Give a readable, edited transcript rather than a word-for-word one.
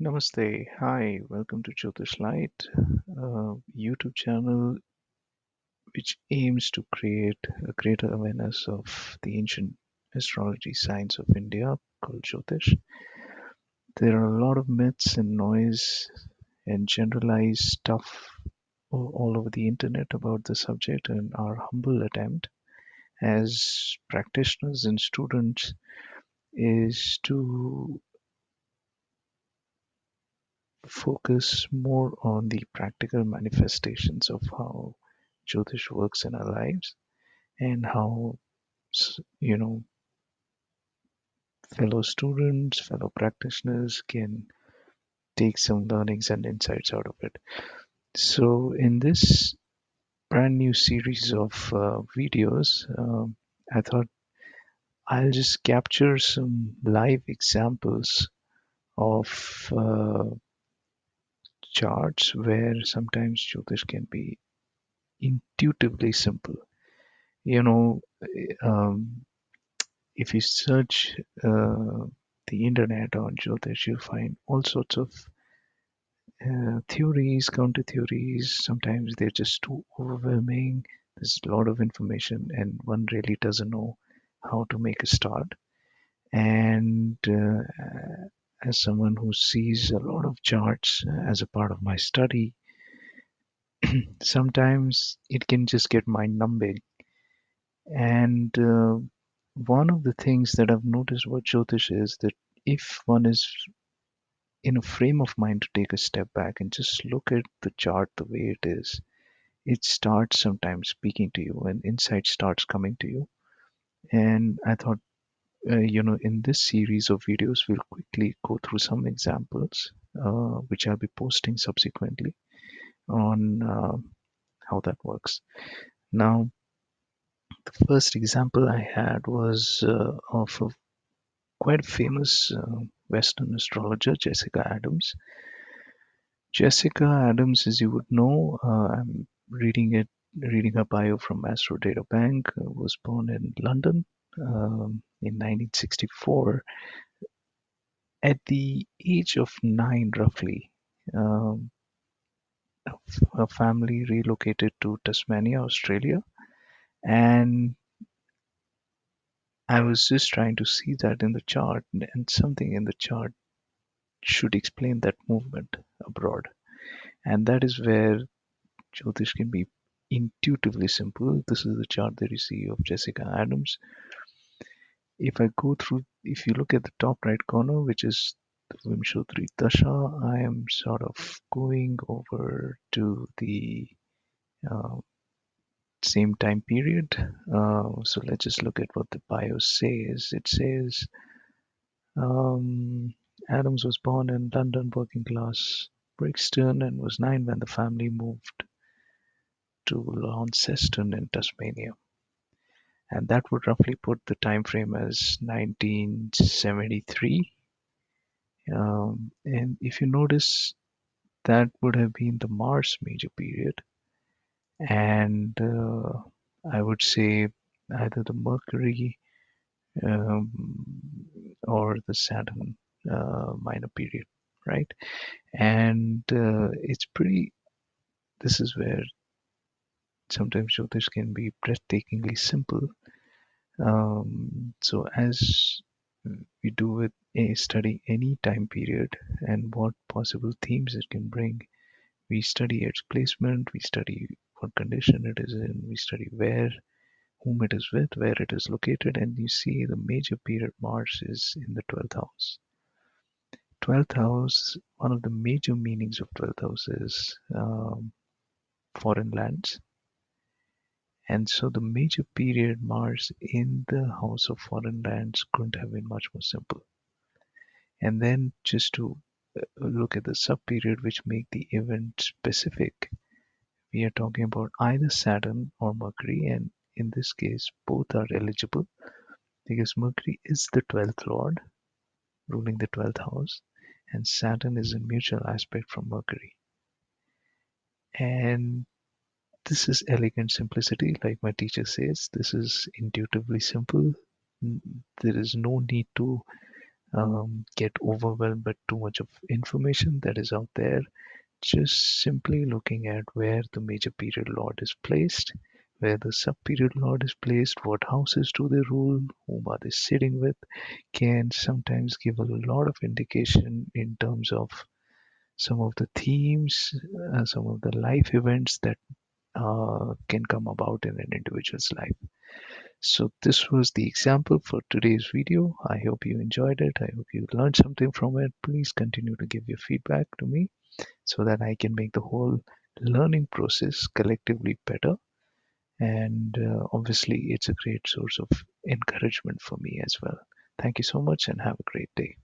Namaste. Hi, welcome to Jyotish Light, a YouTube channel which aims to create a greater awareness of the ancient astrology science of India called Jyotish. There are a lot of myths and noise and generalized stuff all over the internet about the subject, and our humble attempt as practitioners and students is to focus more on the practical manifestations of how Jyotish works in our lives and how, you know, fellow students, fellow practitioners can take some learnings and insights out of it. So, in this brand new series of videos, I thought I'll just capture some live examples of charts where sometimes Jyotish can be intuitively simple. You know, um, if you search the internet on Jyotish, you'll find all sorts of theories, counter theories. Sometimes they're just too overwhelming. There's a lot of information, and one really doesn't know how to make a start. And as someone who sees a lot of charts as a part of my study, sometimes it can just get mind numbing. And one of the things that I've noticed about Jyotish is that if one is in a frame of mind to take a step back and just look at the chart the way it is, it starts sometimes speaking to you and insight starts coming to you. And I thought, in this series of videos, we'll quickly go through some examples, which I'll be posting subsequently on how that works. Now, the first example I had was of a quite famous Western astrologer, Jessica Adams. Jessica Adams, as you would know, I'm reading her bio from Astro Data Bank, was born in London in 1964. At the age of 9, roughly, um, her family relocated to Tasmania, Australia, and I was just trying to see that in the chart, and something in the chart should explain that movement abroad. And that is where Jyotish can be intuitively simple. This is the chart that you see of Jessica Adams. If you look at the top right corner, which is the Vimshottari Dasha, I am sort of going over to the uh, same time period. So let's just look at what the bio says. It says um, Adams was born in London, working class Brixton, and was 9 when the family moved to Launceston in Tasmania. And that would roughly put the time frame as 1973. And if you notice, that would have been the Mars major period, and I would say either the Mercury um, or the Saturn minor period, right? And it's pretty. This is where sometimes Jyotish can be breathtakingly simple. So as we do with a study any time period and what possible themes it can bring, we study its placement, we study what condition it is in, we study whom it is with, where it is located, and you see the major period Mars is in the 12th house. 12th house, one of the major meanings of 12th house is foreign lands. And so the major period Mars in the house of foreign lands couldn't have been much more simple. And then just to look at the sub-period which make the event specific, we are talking about either Saturn or Mercury, and in this case, both are eligible because Mercury is the 12th lord ruling the 12th house, and Saturn is a mutual aspect from Mercury. And this is elegant simplicity, like my teacher says. This is intuitively simple. There is no need to get overwhelmed by too much of information that is out there. Just simply looking at where the major period lord is placed, where the sub period lord is placed, what houses do they rule, whom are they sitting with, can sometimes give a lot of indication in terms of some of the themes, some of the life events that can come about in an individual's life. So this was the example for today's video. I hope you enjoyed it. I hope you learned something from it. Please continue to give your feedback to me so that I can make the whole learning process collectively better. And obviously, it's a great source of encouragement for me as well. Thank you so much and have a great day.